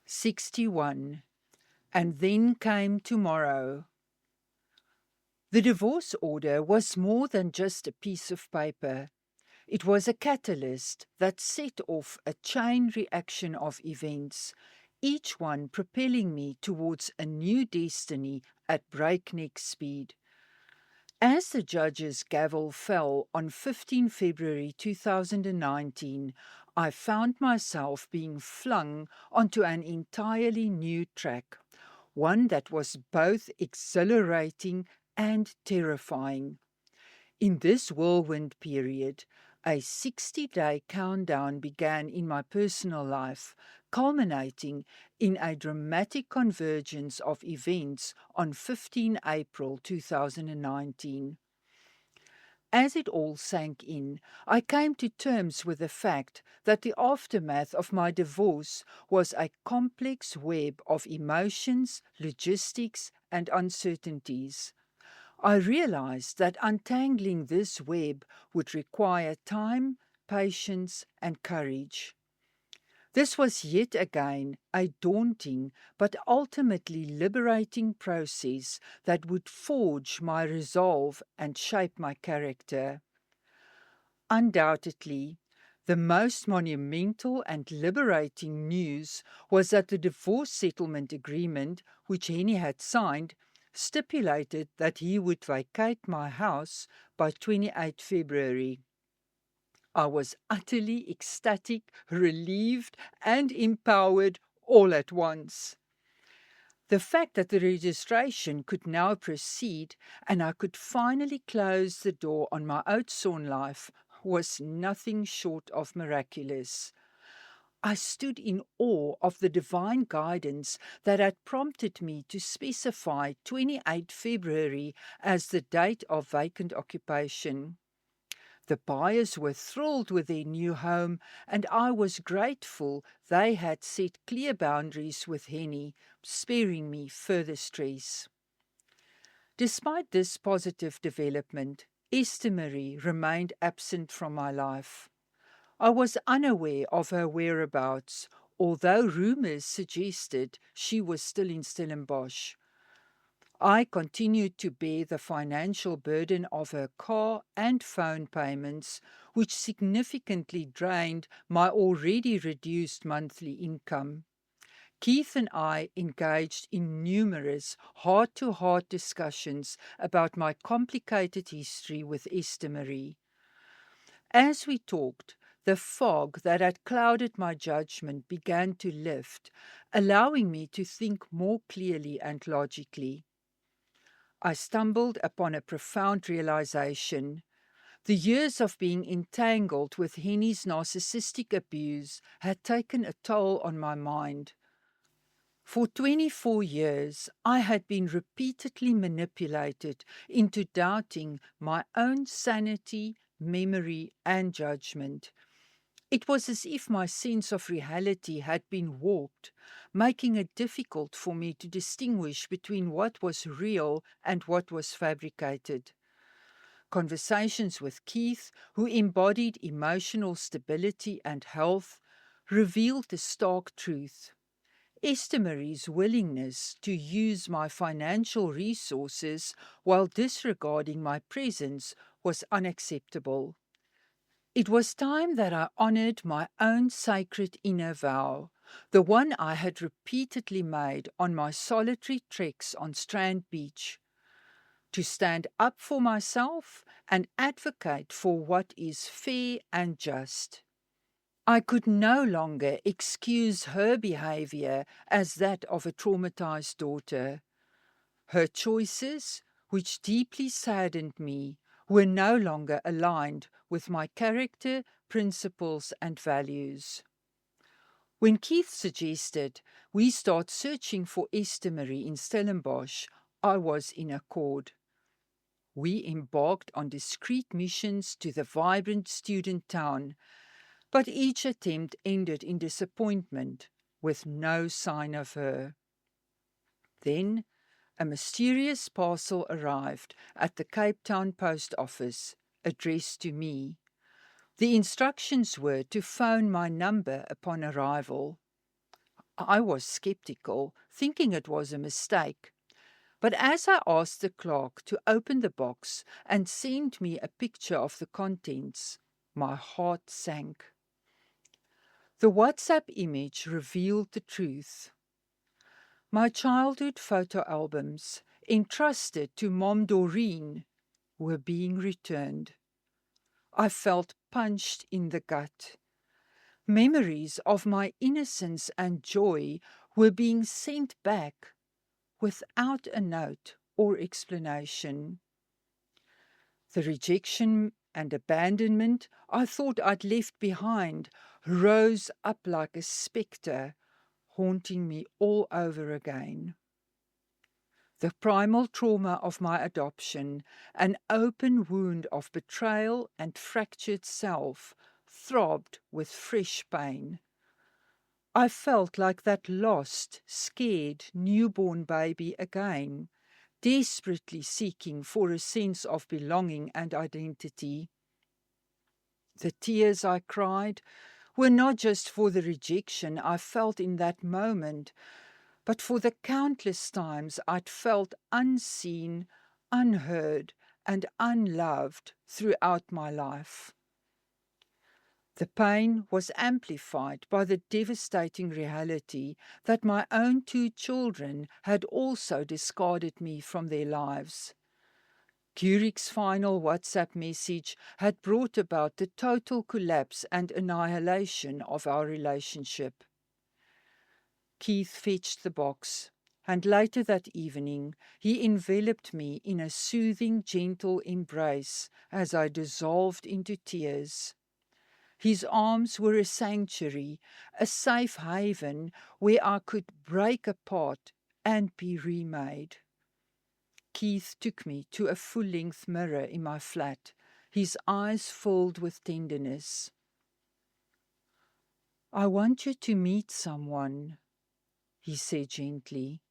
61. And then came tomorrow. The divorce order was more than just a piece of paper. It was a catalyst that set off a chain reaction of events, each one propelling me towards a new destiny at breakneck speed. As the judge's gavel fell on 15 February 2019, I found myself being flung onto an entirely new track, one that was both exhilarating and terrifying. In this whirlwind period, a 60-day countdown began in my personal life, culminating in a dramatic convergence of events on 15 April 2019. As it all sank in, I came to terms with the fact that the aftermath of my divorce was a complex web of emotions, logistics, and uncertainties. I realized that untangling this web would require time, patience, and courage. This was yet again a daunting but ultimately liberating process that would forge my resolve and shape my character. Undoubtedly, the most monumental and liberating news was that the divorce settlement agreement, which Henny had signed, stipulated that he would vacate my house by 28 February. I was utterly ecstatic, relieved, and empowered all at once. The fact that the registration could now proceed and I could finally close the door on my Oudtshoorn life was nothing short of miraculous. I stood in awe of the divine guidance that had prompted me to specify 28 February as the date of vacant occupation. The buyers were thrilled with their new home, and I was grateful they had set clear boundaries with Henny, sparing me further stress. Despite this positive development, Esther Marie remained absent from my life. I was unaware of her whereabouts, although rumors suggested she was still in Stellenbosch. I continued to bear the financial burden of her car and phone payments, which significantly drained my already reduced monthly income. Keith and I engaged in numerous heart-to-heart discussions about my complicated history with Esther Marie. As we talked, the fog that had clouded my judgment began to lift, allowing me to think more clearly and logically. I stumbled upon a profound realization. The years of being entangled with Henny's narcissistic abuse had taken a toll on my mind. For 24 years, I had been repeatedly manipulated into doubting my own sanity, memory, and judgment. It was as if my sense of reality had been warped, making it difficult for me to distinguish between what was real and what was fabricated. Conversations with Keith, who embodied emotional stability and health, revealed the stark truth. Esther Marie's willingness to use my financial resources while disregarding my presence was unacceptable. It was time that I honored my own sacred inner vow, the one I had repeatedly made on my solitary treks on Strand Beach, to stand up for myself and advocate for what is fair and just. I could no longer excuse her behavior as that of a traumatized daughter. Her choices, which deeply saddened me, were no longer aligned with my character, principles, and values. When Keith suggested we start searching for Esther Marie in Stellenbosch, I was in accord. We embarked on discreet missions to the vibrant student town, but each attempt ended in disappointment, with no sign of her. Then a mysterious parcel arrived at the Cape Town post office, addressed to me. The instructions were to phone my number upon arrival. I was skeptical, thinking it was a mistake. But as I asked the clerk to open the box and send me a picture of the contents, my heart sank. The WhatsApp image revealed the truth. My childhood photo albums, entrusted to Mom Doreen, were being returned. I felt punched in the gut. Memories of my innocence and joy were being sent back without a note or explanation. The rejection and abandonment I thought I'd left behind rose up like a spectre, haunting me all over again. The primal trauma of my adoption, an open wound of betrayal and fractured self, throbbed with fresh pain. I felt like that lost, scared, newborn baby again, desperately seeking for a sense of belonging and identity. The tears I cried were not just for the rejection I felt in that moment, but for the countless times I'd felt unseen, unheard, and unloved throughout my life. The pain was amplified by the devastating reality that my own 2 children had also discarded me from their lives. Curie's final WhatsApp message had brought about the total collapse and annihilation of our relationship. Keith fetched the box, and later that evening he enveloped me in a soothing, gentle embrace as I dissolved into tears. His arms were a sanctuary, a safe haven where I could break apart and be remade. Keith took me to a full-length mirror in my flat, his eyes filled with tenderness. "I want you to meet someone," he said gently.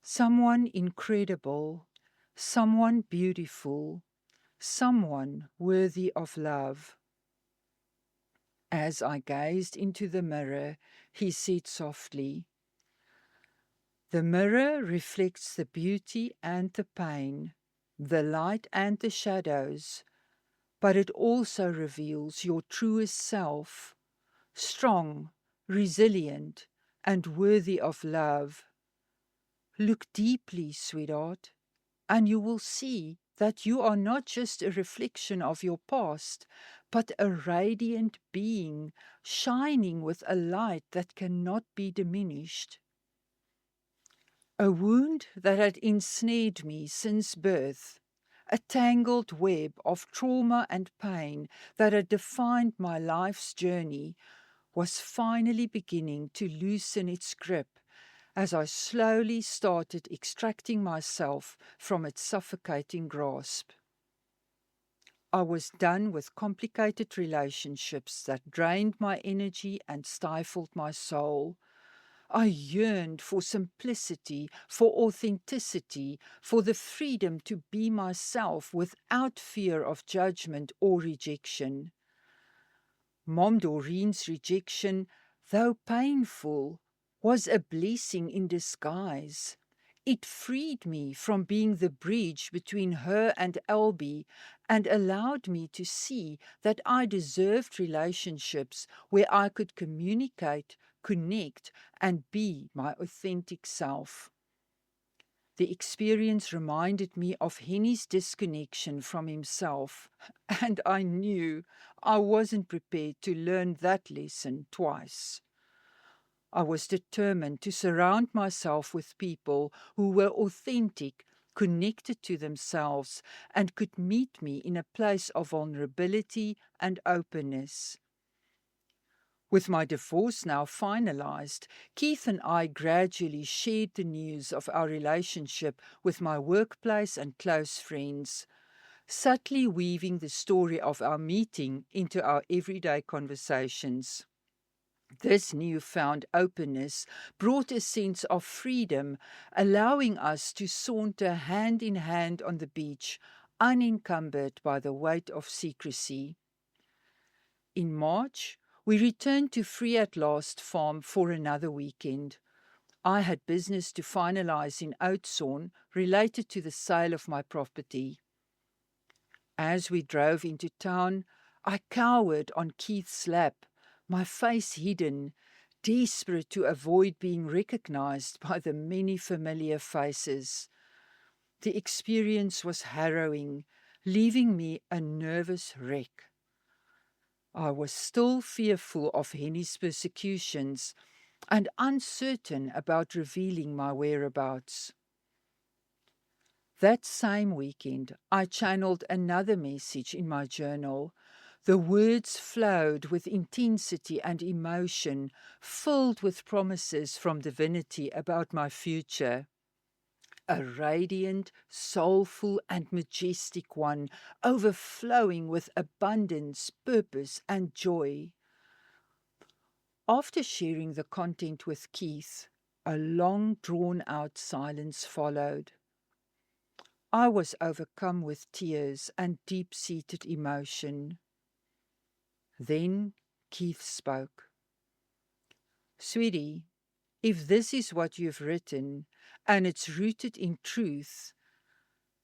"Someone incredible, someone beautiful, someone worthy of love." As I gazed into the mirror, he said softly, "The mirror reflects the beauty and the pain, the light and the shadows, but it also reveals your truest self, strong, resilient, and worthy of love. Look deeply, sweetheart, and you will see that you are not just a reflection of your past, but a radiant being, shining with a light that cannot be diminished." A wound that had ensnared me since birth, a tangled web of trauma and pain that had defined my life's journey, was finally beginning to loosen its grip as I slowly started extracting myself from its suffocating grasp. I was done with complicated relationships that drained my energy and stifled my soul. I yearned for simplicity, for authenticity, for the freedom to be myself without fear of judgment or rejection. Mom Doreen's rejection, though painful, was a blessing in disguise. It freed me from being the bridge between her and Albie and allowed me to see that I deserved relationships where I could communicate, connect, and be my authentic self. The experience reminded me of Henny's disconnection from himself, and I knew I wasn't prepared to learn that lesson twice. I was determined to surround myself with people who were authentic, connected to themselves, and could meet me in a place of vulnerability and openness. With my divorce now finalized, Keith and I gradually shared the news of our relationship with my workplace and close friends, subtly weaving the story of our meeting into our everyday conversations. This newfound openness brought a sense of freedom, allowing us to saunter hand in hand on the beach, unencumbered by the weight of secrecy. In March, We returned to Free at Last farm for another weekend. I had business to finalize in Oudtshoorn related to the sale of my property. As we drove into town, I cowered on Keith's lap, my face hidden, desperate to avoid being recognized by the many familiar faces. The experience was harrowing, leaving me a nervous wreck. I was still fearful of Henny's persecutions and uncertain about revealing my whereabouts. That same weekend, I channeled another message in my journal. The words flowed with intensity and emotion, filled with promises from divinity about my future. A radiant, soulful, and majestic one, overflowing with abundance, purpose, and joy. After sharing the content with Keith, a long drawn-out silence followed. I was overcome with tears and deep-seated emotion. Then Keith spoke. Sweetie, if this is what you've written, and it's rooted in truth,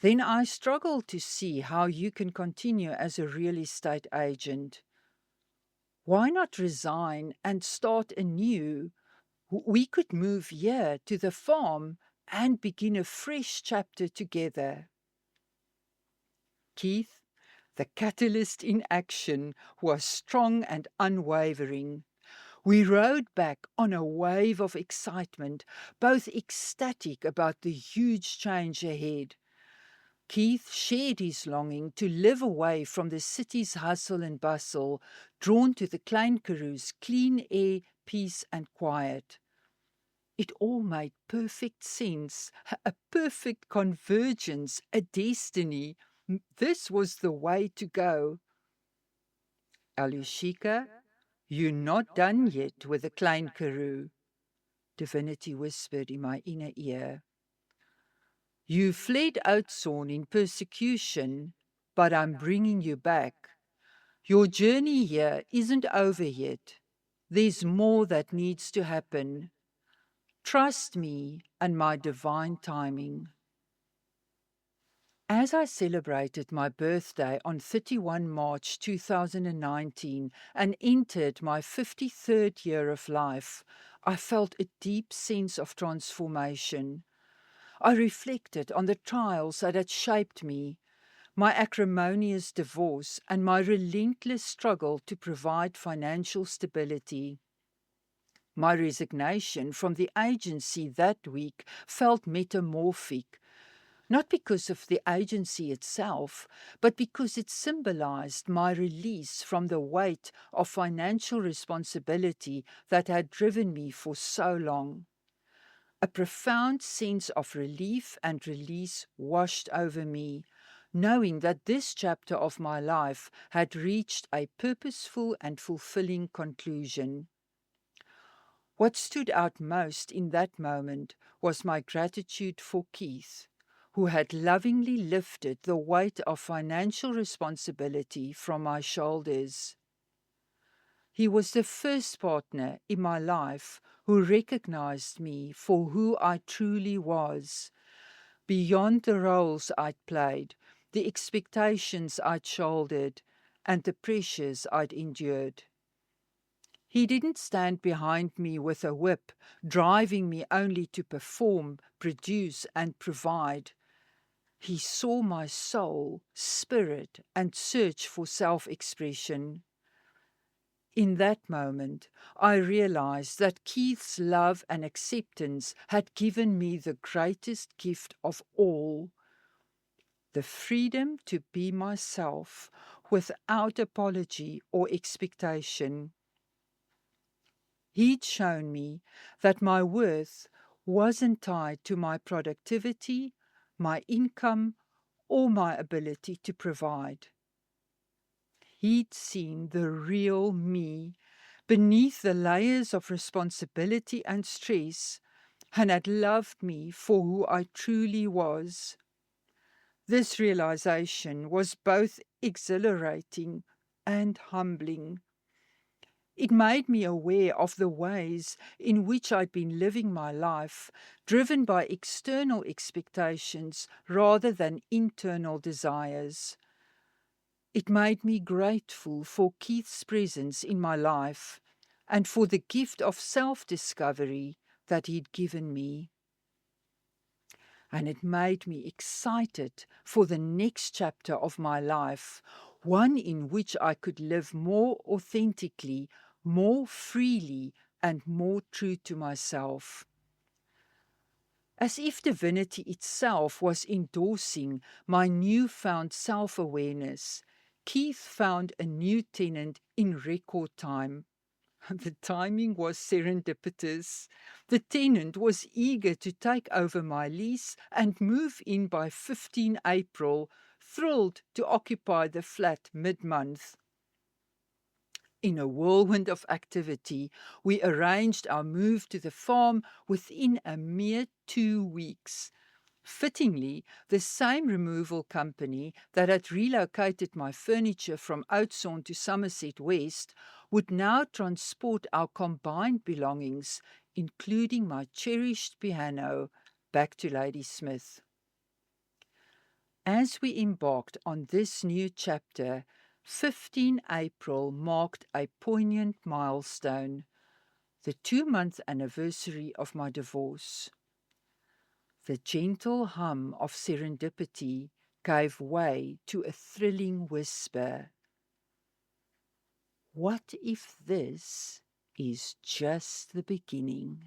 then I struggle to see how you can continue as a real estate agent. Why not resign and start anew? We could move here to the farm and begin a fresh chapter together. Keith, the catalyst in action, was strong and unwavering. We rode back on a wave of excitement, both ecstatic about the huge change ahead. Keith shared his longing to live away from the city's hustle and bustle, drawn to the Klein Karoo's clean air, peace and quiet. It all made perfect sense, a perfect convergence, a destiny. This was the way to go. Alushika, you're not done yet with the Klein Karoo, divinity whispered in my inner ear. You fled Oudtshoorn in persecution, but I'm bringing you back. Your journey here isn't over yet. There's more that needs to happen. Trust me and my divine timing. As I celebrated my birthday on 31 March 2019 and entered my 53rd year of life, I felt a deep sense of transformation. I reflected on the trials that had shaped me, my acrimonious divorce and my relentless struggle to provide financial stability. My resignation from the agency that week felt metamorphic, not because of the agency itself, but because it symbolized my release from the weight of financial responsibility that had driven me for so long. A profound sense of relief and release washed over me, knowing that this chapter of my life had reached a purposeful and fulfilling conclusion. What stood out most in that moment was my gratitude for Keith, who had lovingly lifted the weight of financial responsibility from my shoulders. He was the first partner in my life who recognized me for who I truly was, beyond the roles I'd played, the expectations I'd shouldered, and the pressures I'd endured. He didn't stand behind me with a whip, driving me only to perform, produce, and provide. He saw my soul, spirit, and search for self-expression. In that moment, I realized that Keith's love and acceptance had given me the greatest gift of all, the freedom to be myself without apology or expectation. He'd shown me that my worth wasn't tied to my productivity, my income, or my ability to provide. He'd seen the real me beneath the layers of responsibility and stress, and had loved me for who I truly was. This realization was both exhilarating and humbling. It made me aware of the ways in which I'd been living my life, driven by external expectations rather than internal desires. It made me grateful for Keith's presence in my life and for the gift of self-discovery that he'd given me. And it made me excited for the next chapter of my life, one in which I could live more authentically, more freely, and more true to myself. As if divinity itself was endorsing my newfound self-awareness, Keith found a new tenant in record time. The timing was serendipitous. The tenant was eager to take over my lease and move in by 15 April, thrilled to occupy the flat mid-month. In a whirlwind of activity, we arranged our move to the farm within a mere 2 weeks. Fittingly, the same removal company that had relocated my furniture from Oudtshoorn to Somerset West would now transport our combined belongings, including my cherished piano, back to Ladysmith. As we embarked on this new chapter, 15 April marked a poignant milestone, the 2-month anniversary of my divorce. The gentle hum of serendipity gave way to a thrilling whisper. What if this is just the beginning?